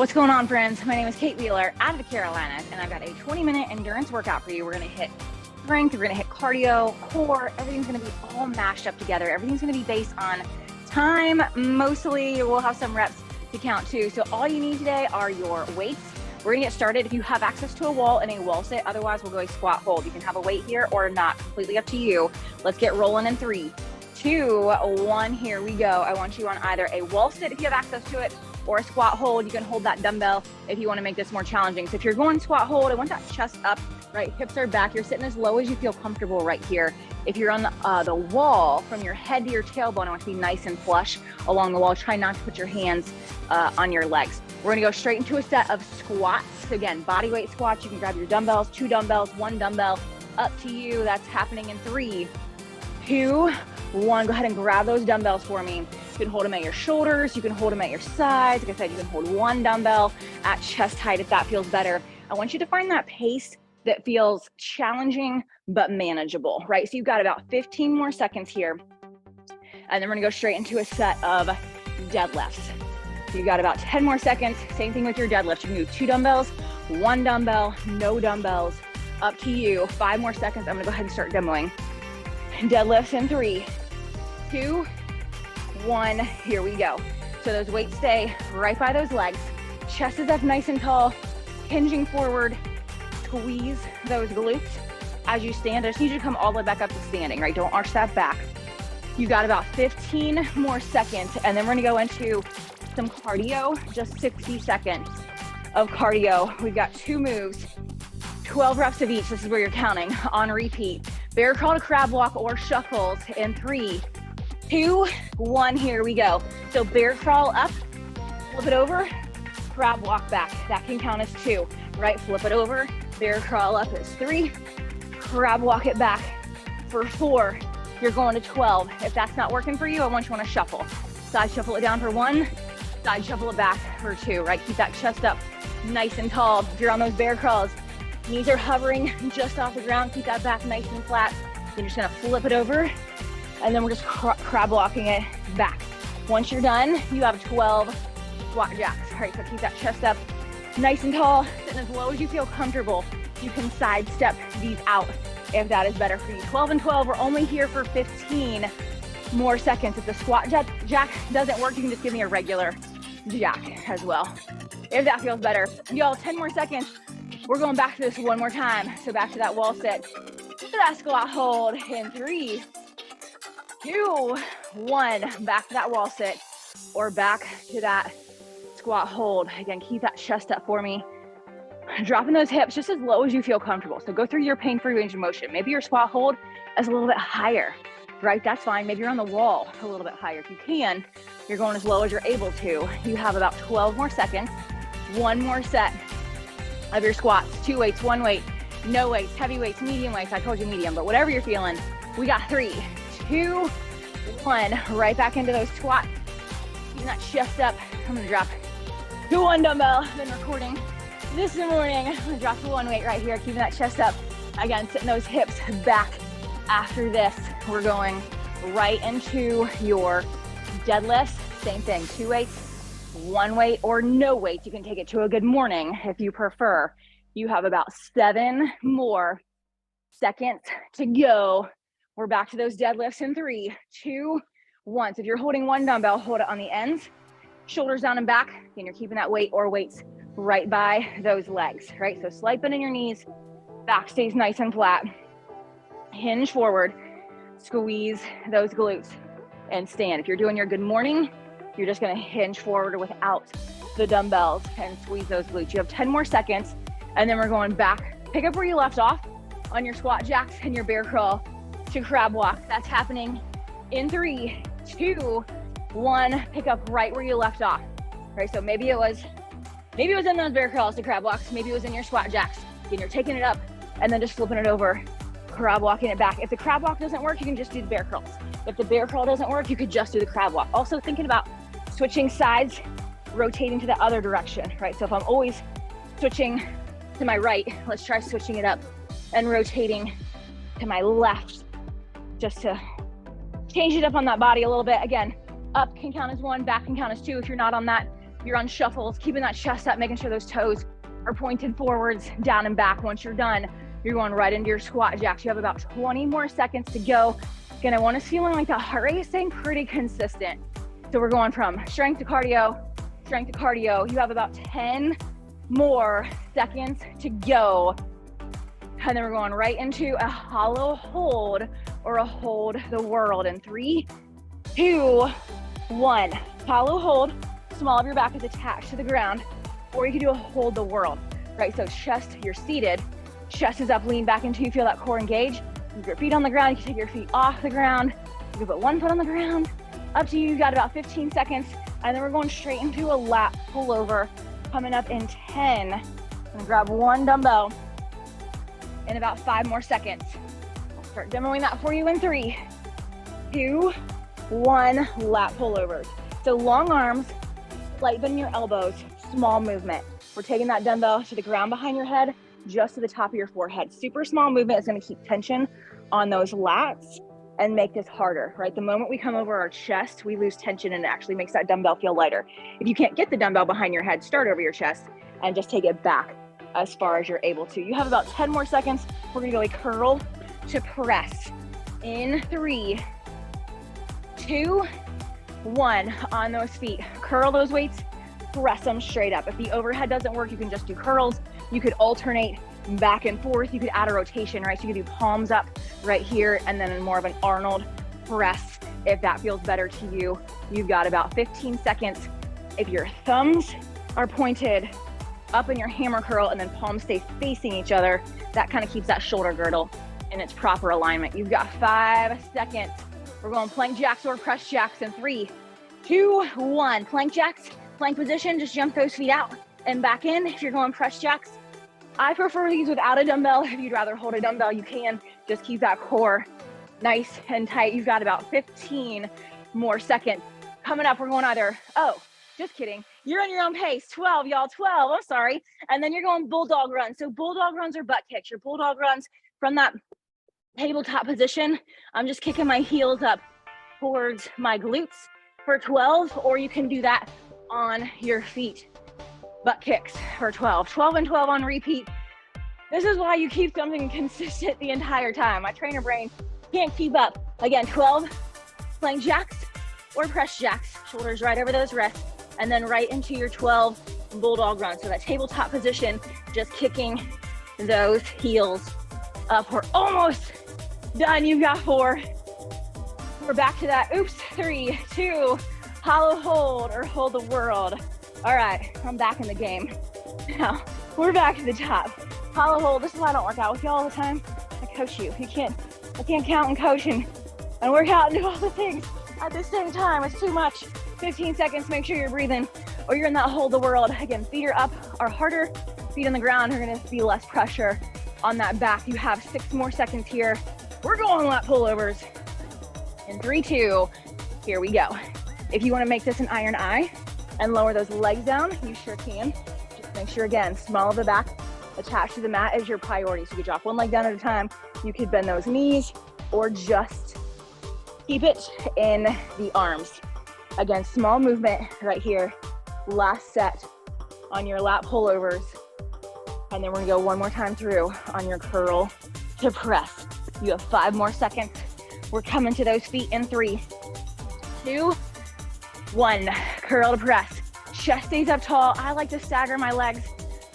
What's going on, friends? My name is Kate Wheeler out of the Carolinas, and I've got a 20-minute endurance workout for you. We're going to hit strength, we're going to hit cardio, core, everything's going to be all mashed up together. Everything's going to be based on time. Mostly we'll have some reps to count too. So all you need today are your weights. We're going to get started. If you have access to a wall and a wall sit, otherwise we'll go a squat hold. You can have a weight here or not, completely up to you. Let's get rolling in 3, 2, 1. Here we go. I want you on either a wall sit if you have access to it, or a squat hold. You can hold that dumbbell if you want to make this more challenging. So if you're going squat hold, I want that chest up, right? Hips are back. You're sitting as low as you feel comfortable right here. If you're on the wall, from your head to your tailbone, I want to be nice and flush along the wall. Try not to put your hands on your legs. We're gonna go straight into a set of squats. So again, body weight squats. You can grab your dumbbells, 2 dumbbells, 1 dumbbell, up to you. That's happening in 3, 2, 1. Go ahead and grab those dumbbells for me. You can hold them at your shoulders. You can hold them at your sides. Like I said, you can hold 1 dumbbell at chest height if that feels better. I want you to find that pace that feels challenging but manageable, right? So you've got about 15 more seconds here. And then we're gonna go straight into a set of deadlifts. So you've got about 10 more seconds. Same thing with your deadlift. You can do 2 dumbbells, 1 dumbbell, no dumbbells, up to you. 5 more seconds. I'm gonna go ahead and start demoing. Deadlifts in 3, 2, 1, here we go. So those weights stay right by those legs. Chest is up nice and tall, hinging forward. Squeeze those glutes as you stand. I just need you to come all the way back up to standing, right? Don't arch that back. You got about 15 more seconds, and then we're gonna go into some cardio, just 60 seconds of cardio. We've got 2 moves, 12 reps of each. This is where you're counting on repeat. Bear crawl to crab walk or shuffles in 3, 2, 1, here we go. So bear crawl up, flip it over, crab walk back. That can count as 2, right? Flip it over, bear crawl up is 3, crab walk it back for 4. You're going to 12. If that's not working for you, I want you to shuffle. Side shuffle it down for 1, side shuffle it back for 2, right? Keep that chest up nice and tall. If you're on those bear crawls, knees are hovering just off the ground. Keep that back nice and flat. You're just gonna flip it over, and then we're just crab walking it back. Once you're done, you have 12 squat jacks. All right, so keep that chest up nice and tall, sitting as low as you feel comfortable. You can sidestep these out if that is better for you. 12 and 12, we're only here for 15 more seconds. If the squat jack doesn't work, you can just give me a regular jack as well, if that feels better. Y'all, 10 more seconds. We're going back to this one more time. So back to that wall sit, to that squat hold in 3, 2, 1. Back to that wall sit or back to that squat hold. Again, keep that chest up for me. Dropping those hips just as low as you feel comfortable. So go through your pain-free range of motion. Maybe your squat hold is a little bit higher, right? That's fine. Maybe you're on the wall a little bit higher. If you can, you're going as low as you're able to. You have about 12 more seconds. 1 more set of your squats. 2 weights, 1 weight, no weights, heavy weights, medium weights. I told you medium, but whatever you're feeling. We got 3, 2, 1. Right back into those squats. Keeping that chest up. I'm gonna drop to 1 dumbbell. I've been recording this morning. I'm gonna drop to 1 weight right here, keeping that chest up. Again, sitting those hips back. After this, we're going right into your deadlifts. Same thing, 2 weights, 1 weight, or no weight. You can take it to a good morning if you prefer. You have about 7 more seconds to go. We're back to those deadlifts in 3, 2, 1. So if you're holding 1 dumbbell, hold it on the ends, shoulders down and back, and you're keeping that weight or weights right by those legs, right? So slight bend in your knees, back stays nice and flat. Hinge forward, squeeze those glutes, and stand. If you're doing your good morning, you're just gonna hinge forward without the dumbbells and squeeze those glutes. You have 10 more seconds, and then we're going back. Pick up where you left off on your squat jacks and your bear crawl to crab walk. That's happening in 3, 2, 1. Pick up right where you left off, right? So maybe it was in those bear crawls to crab walks, maybe it was in your squat jacks, and you're taking it up and then just flipping it over, crab walking it back. If the crab walk doesn't work, you can just do the bear crawls. If the bear crawl doesn't work, you could just do the crab walk. Also thinking about switching sides, rotating to the other direction, right? So if I'm always switching to my right, let's try switching it up and rotating to my left, just to change it up on that body a little bit. Again, up can count as 1, back can count as 2. If you're not on that You're on shuffles, keeping that chest up, making sure those toes are pointed forwards, down and back. Once you're done, you're going right into your squat jacks. You have about 20 more seconds to go. Again, I want us feeling like the heart rate is staying pretty consistent. So we're going from strength to cardio, strength to cardio. You have about 10 more seconds to go. And then we're going right into a hollow hold or a hold the world in 3, 2, 1. Hollow hold, small of your back is attached to the ground, or you can do a hold the world, right? So chest, you're seated, chest is up, lean back into, you feel that core engage. Keep your feet on the ground, you can take your feet off the ground. You can put one foot on the ground, up to you. You've got about 15 seconds. And then we're going straight into a lat pullover, coming up in 10. I'm gonna grab one dumbbell in about 5 more seconds. I'll start demoing that for you in 3, 2, 1, lat pullovers. So long arms, light bend in your elbows, small movement. We're taking that dumbbell to the ground behind your head, just to the top of your forehead. Super small movement is gonna keep tension on those lats and make this harder, right? The moment we come over our chest, we lose tension and it actually makes that dumbbell feel lighter. If you can't get the dumbbell behind your head, start over your chest and just take it back as far as you're able to. You have about 10 more seconds. We're gonna go a curl to press in 3, 2, 1. On those feet, curl those weights, press them straight up. If the overhead doesn't work, you can just do curls. You could alternate back and forth. You could add a rotation, right? So you could do palms up right here and then more of an Arnold press if that feels better to you. You've got about 15 seconds. If your thumbs are pointed up in your hammer curl and then palms stay facing each other, that kind of keeps that shoulder girdle in its proper alignment. You've got 5 seconds. We're going plank jacks or press jacks in 3, 2, 1. Plank jacks, plank position, just jump those feet out and back in. If you're going press jacks, I prefer these without a dumbbell. If you'd rather hold a dumbbell, you can. Just keep that core nice and tight. You've got about 15 more seconds. Coming up, we're going either, oh, just kidding. You're on your own pace. 12, y'all, 12, I'm sorry. And then you're going bulldog runs. So bulldog runs are butt kicks. Your bulldog runs from that tabletop position. I'm just kicking my heels up towards my glutes for 12, or you can do that on your feet. Butt kicks for 12. 12 and 12 on repeat. This is why you keep something consistent the entire time. My trainer brain can't keep up. Again, 12 plank jacks or press jacks. Shoulders right over those wrists. And then right into your 12 bulldog runs. So that tabletop position, just kicking those heels up. We're almost done. You've got 4. We're back to that. Oops, 3, 2, hollow hold or hold the world. All right, I'm back in the game. Now, we're back to the top. Hollow hold, this is why I don't work out with you all the time. I coach you. I can't count and coach and work out and do all the things at the same time. It's too much. 15 seconds, make sure you're breathing or you're in that hold the world. Again, feet are up are harder. Feet on the ground are gonna be less pressure on that back. You have 6 more seconds here. We're going lat pullovers. In 3, 2, here we go. If you wanna make this an iron eye, and lower those legs down, you sure can. Just make sure, again, small of the back attached to the mat is your priority. So you could drop one leg down at a time. You could bend those knees or just keep it in the arms. Again, small movement right here. Last set on your lat pullovers. And then we're gonna go one more time through on your curl to press. You have 5 more seconds. We're coming to those feet in 3, 2, 1, curl to press. Chest stays up tall. I like to stagger my legs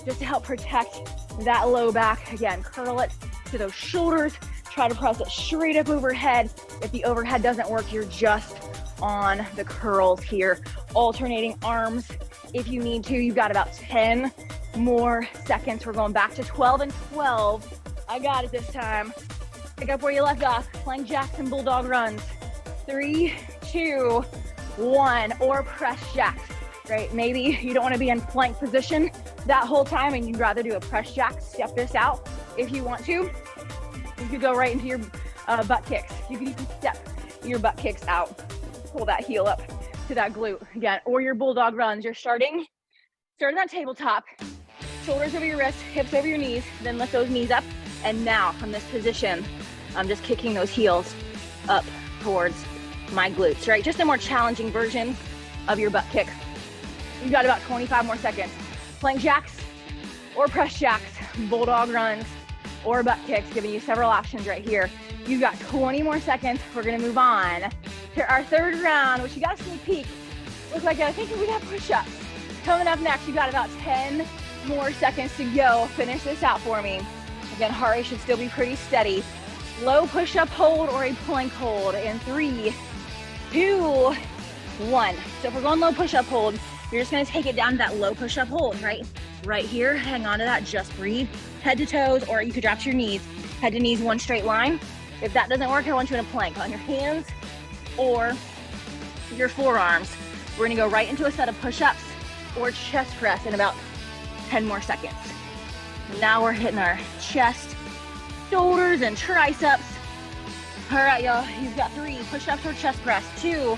just to help protect that low back. Again, curl it to those shoulders. Try to press it straight up overhead. If the overhead doesn't work, you're just on the curls here. Alternating arms if you need to. You've got about 10 more seconds. We're going back to 12 and 12. I got it this time. Pick up where you left off. Plank jacks and bulldog runs. 3, 2, 1, or press jacks, right? Maybe you don't want to be in plank position that whole time and you'd rather do a press jack. Step this out if you want to. You could go right into your butt kicks. You can even step your butt kicks out. Pull that heel up to that glute again, or your bulldog runs. You're starting that tabletop, shoulders over your wrists, hips over your knees, then lift those knees up. And now from this position, I'm just kicking those heels up towards my glutes, right? Just a more challenging version of your butt kick. You've got about 25 more seconds. Plank jacks or press jacks, bulldog runs, or butt kicks, giving you several options right here. You've got 20 more seconds. We're gonna move on to our third round, which you got a sneak peek. Looks like I think we got push-ups. Coming up next, you got about 10 more seconds to go. Finish this out for me. Again, heart rate should still be pretty steady. Low push-up hold or a plank hold in 3, 2, 1. So if we're going low push-up hold, you're just gonna take it down to that low push-up hold, right? Right here, hang on to that, just breathe. Head to toes, or you could drop to your knees. Head to knees, one straight line. If that doesn't work, I want you in a plank on your hands or your forearms. We're gonna go right into a set of push-ups or chest press in about 10 more seconds. Now we're hitting our chest, shoulders, and triceps. All right, y'all, you've got 3 push-ups or chest press, 2,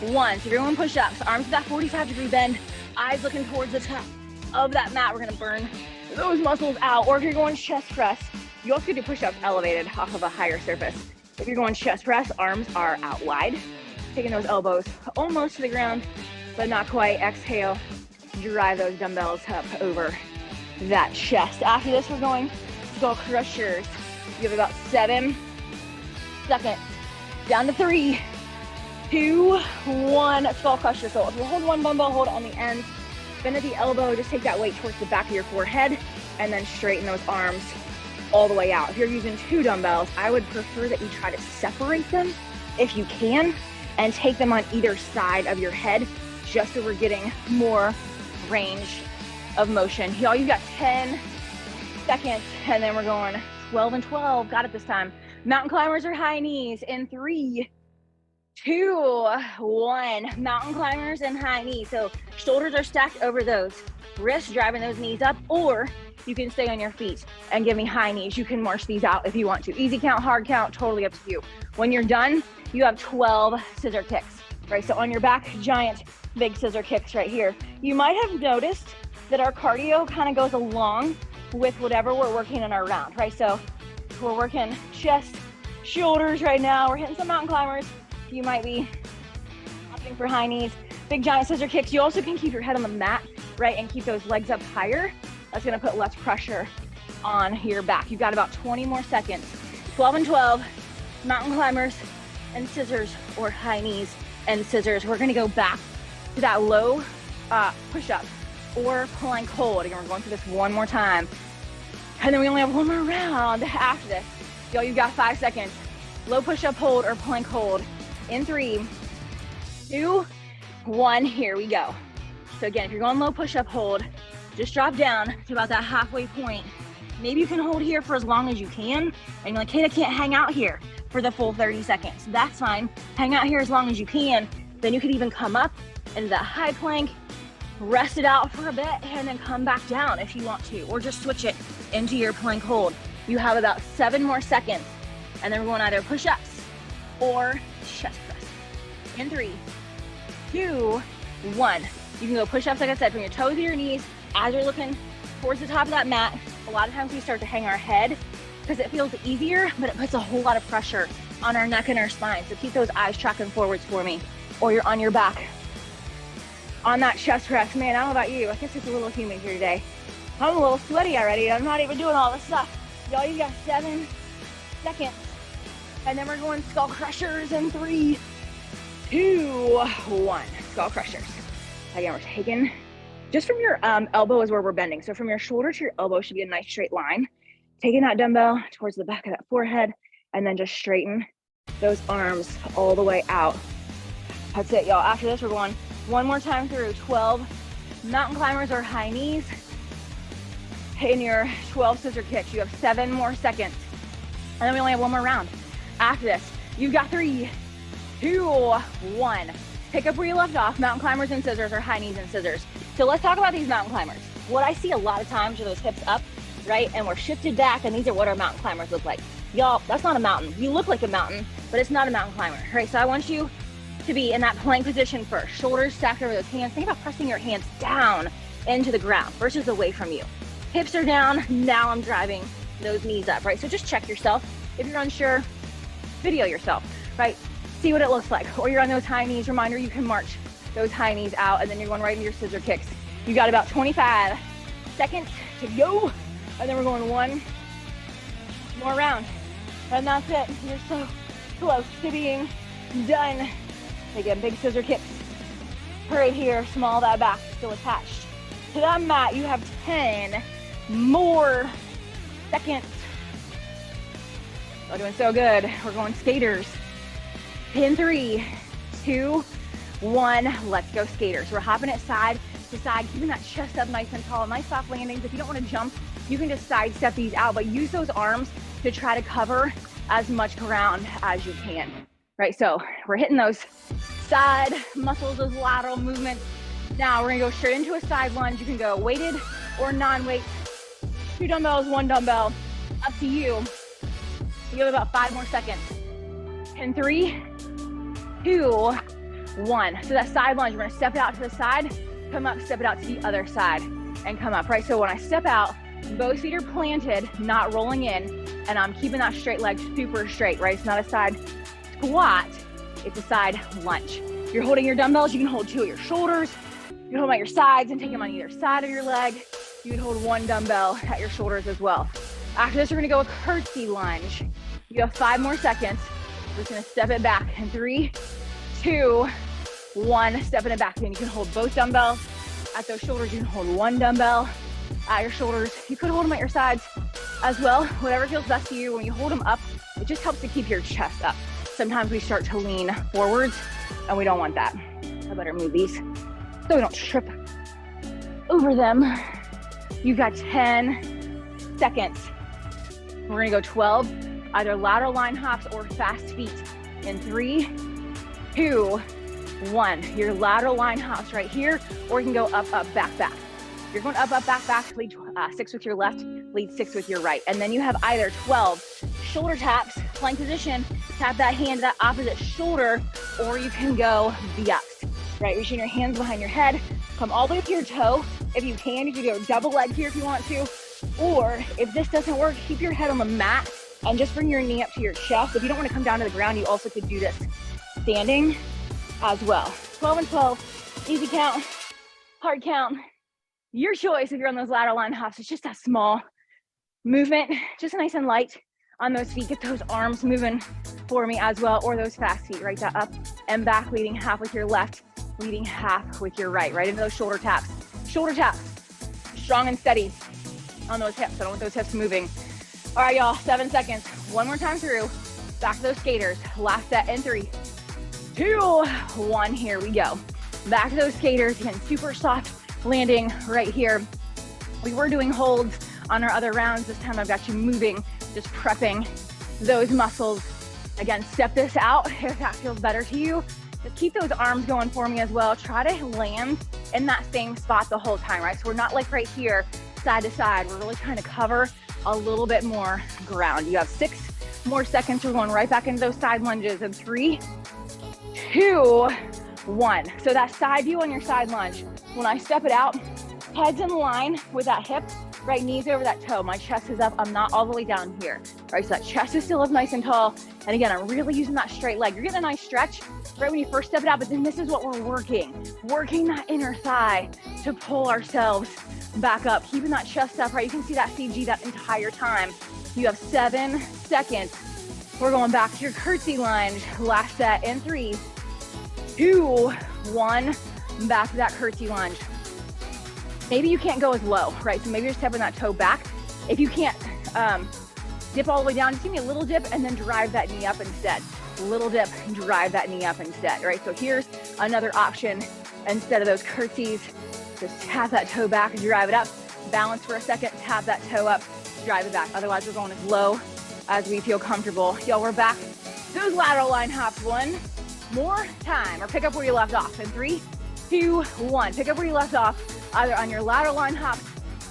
1. So if you're doing push-ups, arms to that 45-degree bend, eyes looking towards the top of that mat. We're gonna burn those muscles out. Or if you're going chest press, you also can do push-ups elevated off of a higher surface. If you're going chest press, arms are out wide, taking those elbows almost to the ground, but not quite. Exhale, drive those dumbbells up over that chest. After this, we're going skull crushers. You have about 7 seconds. Down to 3, 2, 1. Skull crusher. So if you hold one dumbbell, hold it on the ends, bend at the elbow, just take that weight towards the back of your forehead, and then straighten those arms all the way out. If you're using 2 dumbbells, I would prefer that you try to separate them if you can, and take them on either side of your head, just so we're getting more range of motion. Y'all, you've got 10 seconds, and then we're going 12 and 12. Got it this time. Mountain climbers or high knees in 3, 2, 1. Mountain climbers and high knees. So shoulders are stacked over those wrists, driving those knees up, or you can stay on your feet and give me high knees. You can march these out if you want to. Easy count, hard count, totally up to you. When you're done, you have 12 scissor kicks, right? So on your back, giant, big scissor kicks right here. You might have noticed that our cardio kind of goes along with whatever we're working in our round, right? So we're working chest, shoulders right now. We're hitting some mountain climbers. You might be opting for high knees, big giant scissor kicks. You also can keep your head on the mat, right? And keep those legs up higher. That's gonna put less pressure on your back. You've got about 20 more seconds. 12 and 12, mountain climbers and scissors, or high knees and scissors. We're gonna go back to that low push-up or plank hold. Again, we're going through this one more time. And then we only have one more round after this. Yo, you've got 5 seconds. Low push-up hold or plank hold in 3, 2, 1. Here we go. So again, if you're going low push-up hold, just drop down to about that halfway point. Maybe you can hold here for as long as you can. And you're like, hey, I can't hang out here for the full 30 seconds. That's fine. Hang out here as long as you can. Then you could even come up into that high plank, rest it out for a bit, and then come back down if you want to, or just switch it into your plank hold. You have about 7 more seconds, and then we're going either push-ups or chest press. In 3, 2, 1. You can go push-ups, like I said, from your toes to your knees as you're looking towards the top of that mat. A lot of times we start to hang our head because it feels easier, but it puts a whole lot of pressure on our neck and our spine. So keep those eyes tracking forwards for me, or you're on your back. On that chest press, man, I don't know about you, I guess it's a little humid here today. I'm a little sweaty already. I'm not even doing all this stuff. Y'all, you got 7 seconds. And then we're going skull crushers in 3, 2, 1. Skull crushers. Again, we're taking, just from your elbow is where we're bending. So from your shoulder to your elbow should be a nice straight line. Taking that dumbbell towards the back of that forehead, and then just straighten those arms all the way out. That's it, y'all. After this, we're going one more time through 12 mountain climbers or high knees. In your 12 scissor kicks, you have 7 more seconds. And then we only have one more round. After this, you've got 3, 2, 1. Pick up where you left off, mountain climbers and scissors, or high knees and scissors. So let's talk about these mountain climbers. What I see a lot of times are those hips up, right? And we're shifted back, and these are what our mountain climbers look like. Y'all, that's not a mountain. You look like a mountain, but it's not a mountain climber, right? So I want you to be in that plank position first. Shoulders stacked over those hands. Think about pressing your hands down into the ground versus away from you. Hips are down. Now I'm driving those knees up, right? So just check yourself. If you're unsure, video yourself, right? See what it looks like. Or you're on those high knees. Reminder, you can march those high knees out, and then you're going right into your scissor kicks. You got about 25 seconds to go, and then we're going one more round. And that's it. You're so close to being done. Again, big scissor kicks right here, small that back, still attached to that mat. You have 10 more seconds. We're doing so good. We're going skaters. In 3, 2, 1, let's go skaters. We're hopping it side to side, keeping that chest up nice and tall. Nice soft landings. If you don't want to jump, you can just sidestep these out, but use those arms to try to cover as much ground as you can, right? So we're hitting those side muscles, those lateral movements. Now we're gonna go straight into a side lunge. You can go weighted or non-weight. 2 dumbbells, 1 dumbbell, up to you. You have about 5 more seconds. In 3, 2, 1. So that side lunge, we're gonna step it out to the side, come up, step it out to the other side, and come up, right? So when I step out, both feet are planted, not rolling in, and I'm keeping that straight leg super straight, right? It's not a side squat, it's a side lunge. If you're holding your dumbbells, you can hold 2 at your shoulders. You can hold them at your sides and take them on either side of your leg. You can hold 1 dumbbell at your shoulders as well. After this, we're gonna go a curtsy lunge. You have 5 more seconds. We're just gonna step it back in 3, 2, 1, stepping it back in. You can hold both dumbbells at those shoulders. You can hold 1 dumbbell at your shoulders. You could hold them at your sides as well. Whatever feels best to you. When you hold them up, it just helps to keep your chest up. Sometimes we start to lean forwards and we don't want that. I better move these so we don't trip over them. You've got 10 seconds. We're gonna go 12, either lateral line hops or fast feet. In 3, 2, 1. Your lateral line hops right here, or you can go up, up, back, back. You're going up, up, back, back, lead 6 with your left, lead 6 with your right. And then you have either 12 shoulder taps, plank position, tap that hand to that opposite shoulder, or you can go V-ups, right? Reaching your hands behind your head, come all the way to your toe. If you can, you can go double leg here if you want to. Or if this doesn't work, keep your head on the mat and just bring your knee up to your chest. If you don't want to come down to the ground, you also could do this standing as well. 12 and 12, easy count, hard count. Your choice if you're on those lateral line hops. It's just that small movement, just nice and light on those feet. Get those arms moving for me as well, or those fast feet, right? That up and back, leading half with your left, leading half with your right, right into those shoulder taps. Shoulder taps, strong and steady on those hips. I don't want those hips moving. All right, y'all, 7 seconds. One more time through. Back to those skaters. Last set in 3, 2, 1. Here we go. Back to those skaters. Again, super soft landing right here. We were doing holds on our other rounds. This time I've got you moving, just prepping those muscles. Again, step this out if that feels better to you. Just keep those arms going for me as well. Try to land in that same spot the whole time, right? So we're not like right here, side to side. We're really trying to cover a little bit more ground. You have 6 more seconds. We're going right back into those side lunges in 3, 2, 1. So that side view on your side lunge. When I step it out, head's in line with that hip, right? Knees over that toe. My chest is up. I'm not all the way down here, right? So that chest is still up nice and tall. And again, I'm really using that straight leg. You're getting a nice stretch right when you first step it out, but then this is what we're working that inner thigh to pull ourselves back up, keeping that chest up, right? You can see that CG that entire time. You have 7 seconds. We're going back to your curtsy lunge. Last set in 3, 2, 1. Back to that curtsy lunge. Maybe you can't go as low, right? So maybe you're stepping that toe back. If you can't dip all the way down, just give me a little dip and then drive that knee up instead. Little dip and drive that knee up instead, right? So here's another option. Instead of those curtsies, just tap that toe back and drive it up. Balance for a second, tap that toe up, drive it back. Otherwise, we're going as low as we feel comfortable. Y'all, we're back. Those lateral line hops one more time, or pick up where you left off in 3, 2, 1. Pick up where you left off, either on your lateral line hops,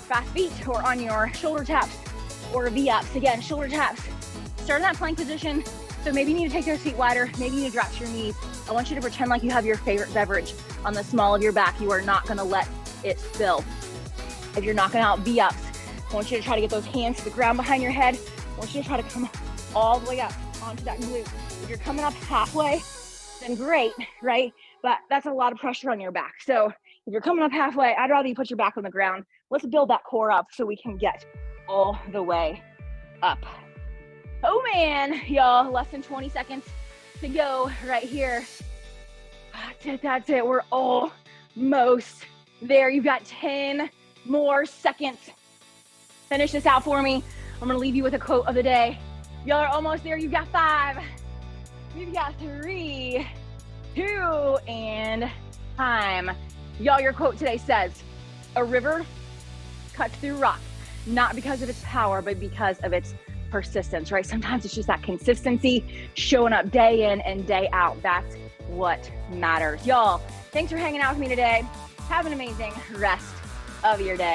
fast feet, or on your shoulder taps or V-ups. Again, shoulder taps. Start in that plank position. So maybe you need to take those feet wider. Maybe you need to drop to your knees. I want you to pretend like you have your favorite beverage on the small of your back. You are not gonna let it spill. If you're knocking out V-ups, I want you to try to get those hands to the ground behind your head. I want you to try to come all the way up onto that glute. If you're coming up halfway, then great, right? but that's a lot of pressure on your back. So if you're coming up halfway, I'd rather you put your back on the ground. Let's build that core up so we can get all the way up. Oh man, y'all, less than 20 seconds to go right here. That's it. We're almost there. You've got 10 more seconds. Finish this out for me. I'm gonna leave you with a quote of the day. Y'all are almost there. You've got 5. You've got 3, 2, and time. Y'all, your quote today says, "A river cuts through rock, not because of its power, but because of its persistence," right? Sometimes it's just that consistency, showing up day in and day out. That's what matters. Y'all, thanks for hanging out with me today. Have an amazing rest of your day.